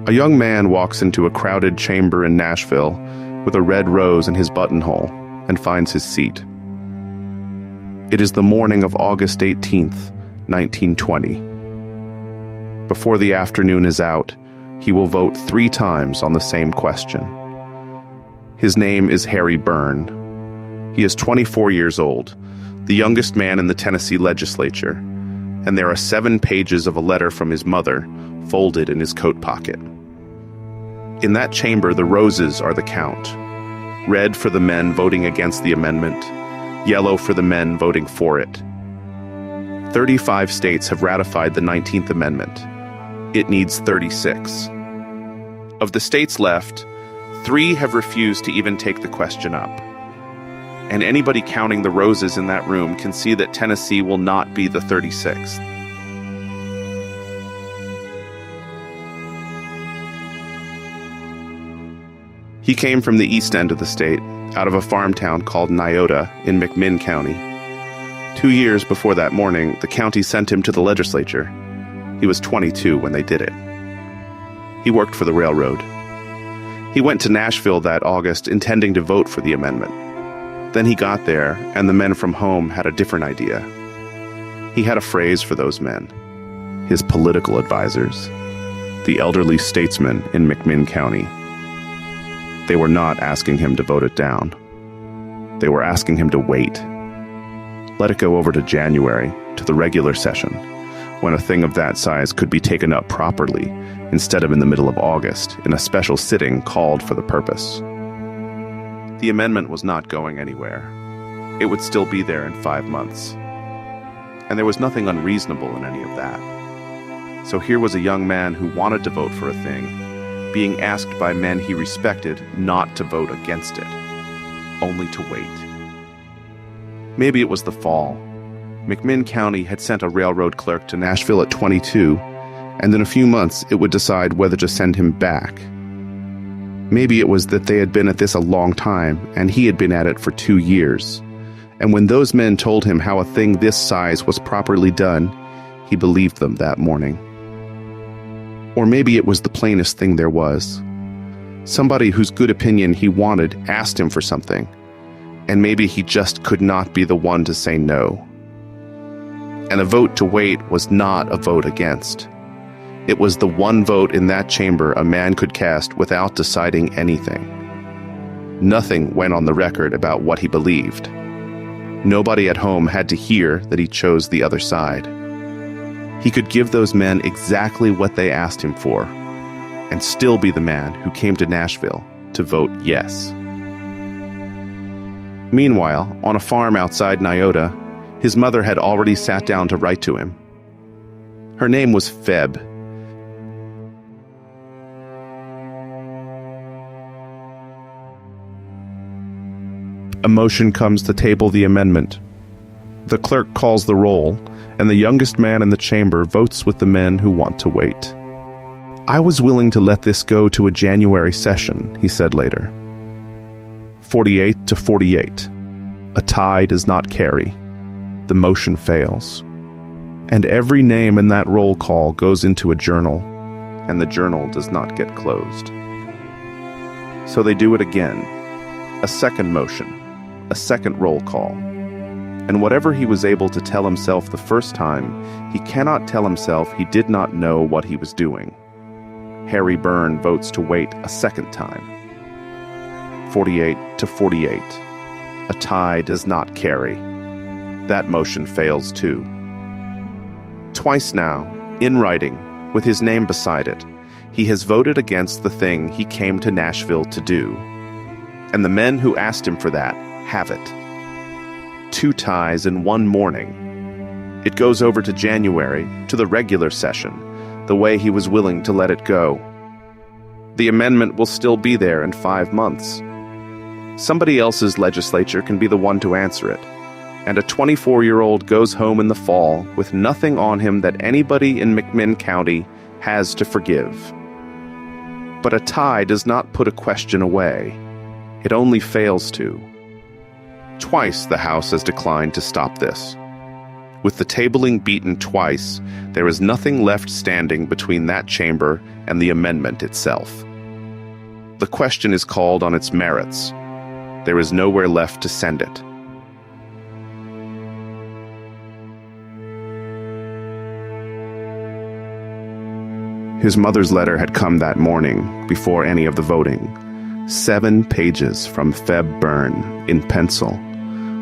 A young man walks into a crowded chamber in Nashville with a red rose in his buttonhole and finds his seat. It is the morning of August 18th, 1920. Before the afternoon is out, he will vote 3 times on the same question. His name is Harry Byrne. He is 24 years old, the youngest man in the Tennessee legislature, and there are 7 pages of a letter from his mother folded in his coat pocket. In that chamber, the roses are the count. Red for the men voting against the amendment, yellow for the men voting for it. 35 states have ratified the 19th Amendment. It needs 36. Of the states left, 3 have refused to even take the question up. And anybody counting the roses in that room can see that Tennessee will not be the 36th. He came from the east end of the state, out of a farm town called Nyota in McMinn County. 2 years before that morning, the county sent him to the legislature. He was 22 when they did it. He worked for the railroad. He went to Nashville that August intending to vote for the amendment. Then he got there, and the men from home had a different idea. He had a phrase for those men, his political advisors, the elderly statesmen in McMinn County. They were not asking him to vote it down. They were asking him to wait. Let it go over to January, to the regular session, when a thing of that size could be taken up properly, instead of in the middle of August, in a special sitting called for the purpose. The amendment was not going anywhere. It would still be there in 5 months. And there was nothing unreasonable in any of that. So here was a young man who wanted to vote for a thing, being asked by men he respected not to vote against it, only to wait. Maybe it was the fall. McMinn County had sent a railroad clerk to Nashville at 22, and in a few months it would decide whether to send him back. Maybe it was that they had been at this a long time, and he had been at it for 2 years. And when those men told him how a thing this size was properly done, he believed them that morning. Or maybe it was the plainest thing there was. Somebody whose good opinion he wanted asked him for something, and maybe he just could not be the one to say no. And a vote to wait was not a vote against. It was the one vote in that chamber a man could cast without deciding anything. Nothing went on the record about what he believed. Nobody at home had to hear that he chose the other side. He could give those men exactly what they asked him for, and still be the man who came to Nashville to vote yes. Meanwhile, on a farm outside Nyota, his mother had already sat down to write to him. Her name was Feb. A motion comes to table the amendment. The clerk calls the roll, and the youngest man in the chamber votes with the men who want to wait. I was willing to let this go to a January session, he said later. 48 to 48. A tie does not carry. The motion fails. And every name in that roll call goes into a journal, and the journal does not get closed. So they do it again. A second motion. A second roll call. And whatever he was able to tell himself the first time, he cannot tell himself he did not know what he was doing. Harry Byrne votes to wait a second time. 48 to 48. A tie does not carry. That motion fails too. Twice now, in writing, with his name beside it, he has voted against the thing he came to Nashville to do. And the men who asked him for that have it. 2 ties in 1 morning. It goes over to January, to the regular session, the way he was willing to let it go. The amendment will still be there in 5 months. Somebody else's legislature can be the one to answer it, and a 24-year-old goes home in the fall with nothing on him that anybody in McMinn County has to forgive. But a tie does not put a question away. It only fails to. Twice the House has declined to stop this. With the tabling beaten twice, there is nothing left standing between that chamber and the amendment itself. The question is called on its merits. There is nowhere left to send it. His mother's letter had come that morning, before any of the voting. 7 pages from Feb Byrne, in pencil,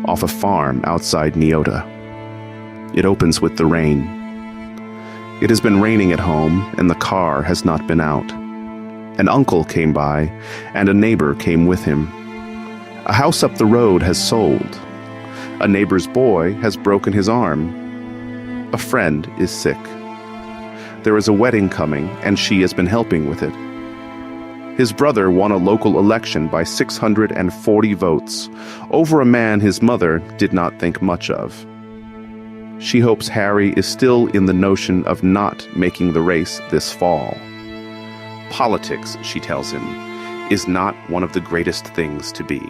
off a farm outside Neota. It opens with the rain. It has been raining at home, and the car has not been out. An uncle came by, and a neighbor came with him. A house up the road has sold. A neighbor's boy has broken his arm. A friend is sick. There is a wedding coming, and she has been helping with it. His brother won a local election by 640 votes, over a man his mother did not think much of. She hopes Harry is still in the notion of not making the race this fall. Politics, she tells him, is not one of the greatest things to be.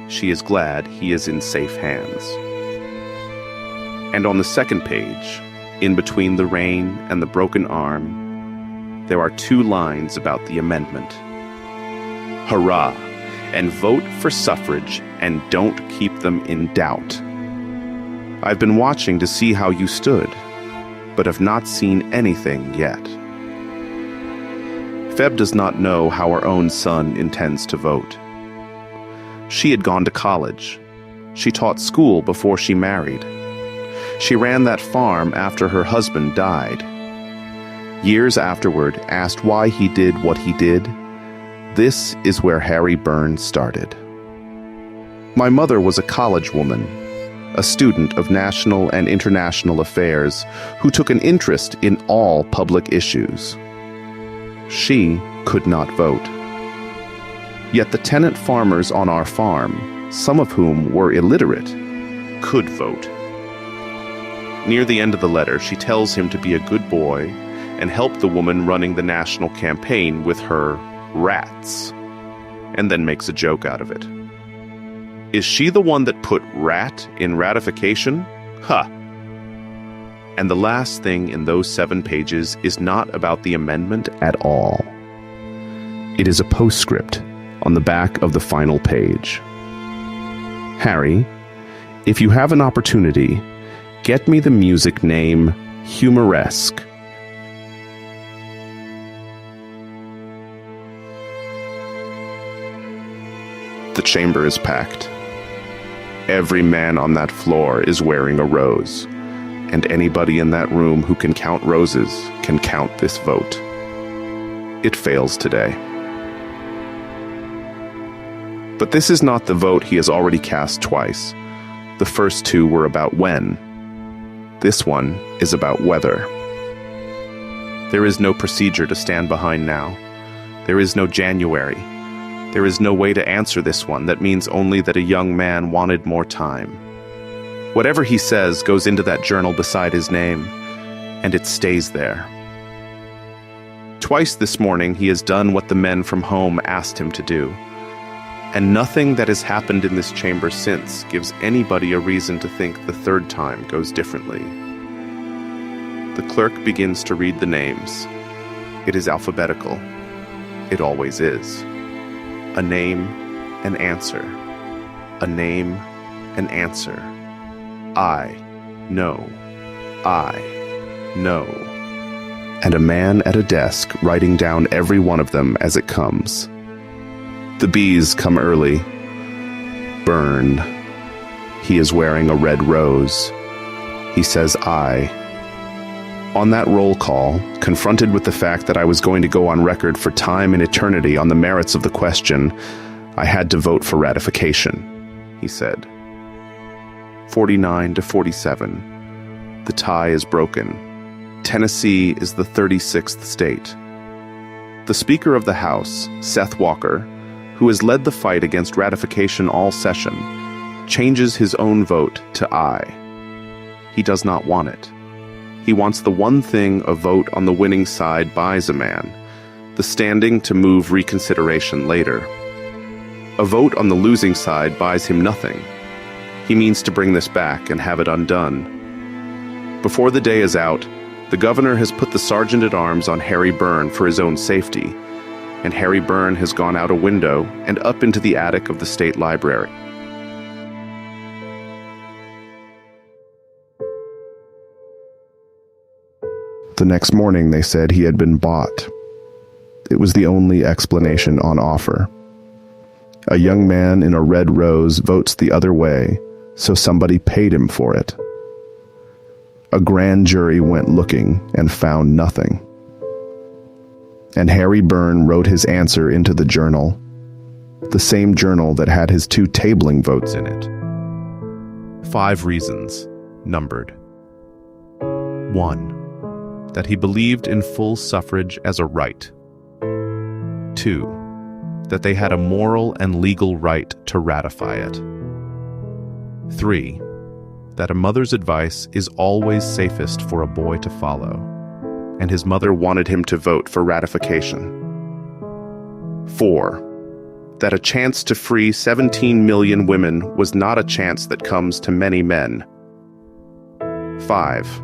She is glad he is in safe hands. And on the second page, in between the rain and the broken arm, there are 2 lines about the amendment. Hurrah, and vote for suffrage, and don't keep them in doubt. I've been watching to see how you stood, but have not seen anything yet. Feb does not know how her own son intends to vote. She had gone to college. She taught school before she married. She ran that farm after her husband died. Years afterward, asked why he did what he did, this is where Harry Byrne started. My mother was a college woman, a student of national and international affairs who took an interest in all public issues. She could not vote. Yet the tenant farmers on our farm, some of whom were illiterate, could vote. Near the end of the letter, she tells him to be a good boy and help the woman running the national campaign with her rats, and then makes a joke out of it. Is she the one that put rat in ratification? Huh. And the last thing in those 7 pages is not about the amendment at all. It is a postscript on the back of the final page. Harry, if you have an opportunity, get me the music name Humoresque. The chamber is packed. Every man on that floor is wearing a rose, and anybody in that room who can count roses can count this vote. It fails today. But this is not the vote he has already cast twice. The first 2 were about when. This one is about whether. There is no procedure to stand behind now. There is no January. There is no way to answer this one that means only that a young man wanted more time. Whatever he says goes into that journal beside his name, and it stays there. Twice this morning he has done what the men from home asked him to do, and nothing that has happened in this chamber since gives anybody a reason to think the 3rd time goes differently. The clerk begins to read the names. It is alphabetical. It always is. A name, an answer. A name, an answer. I know. I know. And a man at a desk writing down every one of them as it comes. The bees come early. Byrne. He is wearing a red rose. He says I. On that roll call, confronted with the fact that I was going to go on record for time and eternity on the merits of the question, I had to vote for ratification, he said. 49-47. The tie is broken. Tennessee is the 36th state. The Speaker of the House, Seth Walker, who has led the fight against ratification all session, changes his own vote to aye. He does not want it. He wants the one thing a vote on the winning side buys a man, the standing to move reconsideration later. A vote on the losing side buys him nothing. He means to bring this back and have it undone. Before the day is out, the governor has put the sergeant-at-arms on Harry Byrne for his own safety, and Harry Byrne has gone out a window and up into the attic of the state library. The next morning, they said he had been bought. It was the only explanation on offer. A young man in a red rose votes the other way, so somebody paid him for it. A grand jury went looking and found nothing. And Harry Byrne wrote his answer into the journal, the same journal that had his 2 tabling votes in it. 5 reasons, numbered. 1. That he believed in full suffrage as a right. 2. That they had a moral and legal right to ratify it. 3. That a mother's advice is always safest for a boy to follow, and his mother wanted him to vote for ratification. 4. That a chance to free 17 million women was not a chance that comes to many men. 5.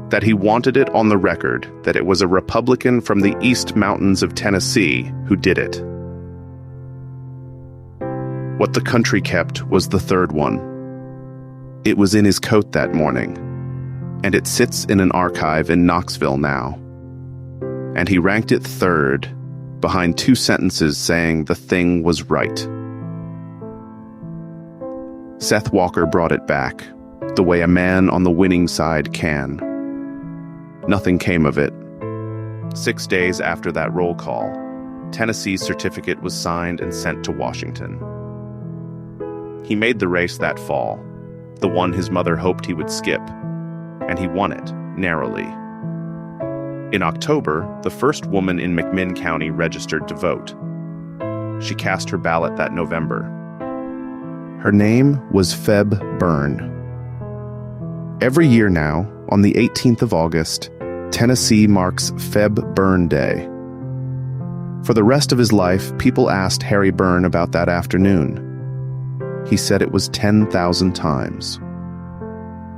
That he wanted it on the record that it was a Republican from the East Mountains of Tennessee who did it. What the country kept was the third one. It was in his coat that morning, and it sits in an archive in Knoxville now. And he ranked it third, behind 2 sentences saying the thing was right. Seth Walker brought it back, the way a man on the winning side can. Nothing came of it. 6 days after that roll call, Tennessee's certificate was signed and sent to Washington. He made the race that fall, the one his mother hoped he would skip, and he won it, narrowly. In October, the first woman in McMinn County registered to vote. She cast her ballot that November. Her name was Feb Byrne. Every year now, on the 18th of August, Tennessee marks Feb Byrne Day. For the rest of his life, people asked Harry Byrne about that afternoon. He said it was 10,000 times.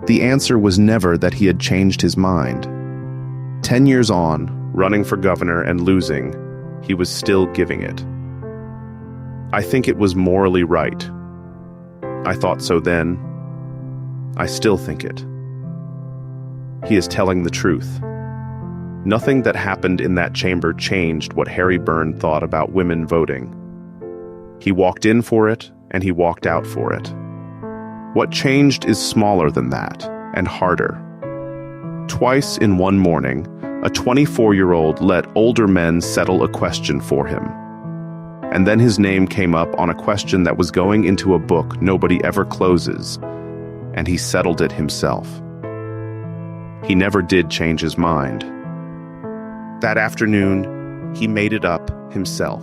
The answer was never that he had changed his mind. 10 years on, running for governor and losing, he was still giving it. I think it was morally right. I thought so then. I still think it. He is telling the truth. Nothing that happened in that chamber changed what Harry Byrne thought about women voting. He walked in for it, and he walked out for it. What changed is smaller than that, and harder. Twice in one morning, a 24-year-old let older men settle a question for him. And then his name came up on a question that was going into a book nobody ever closes, and he settled it himself. He never did change his mind. That afternoon, he made it up himself.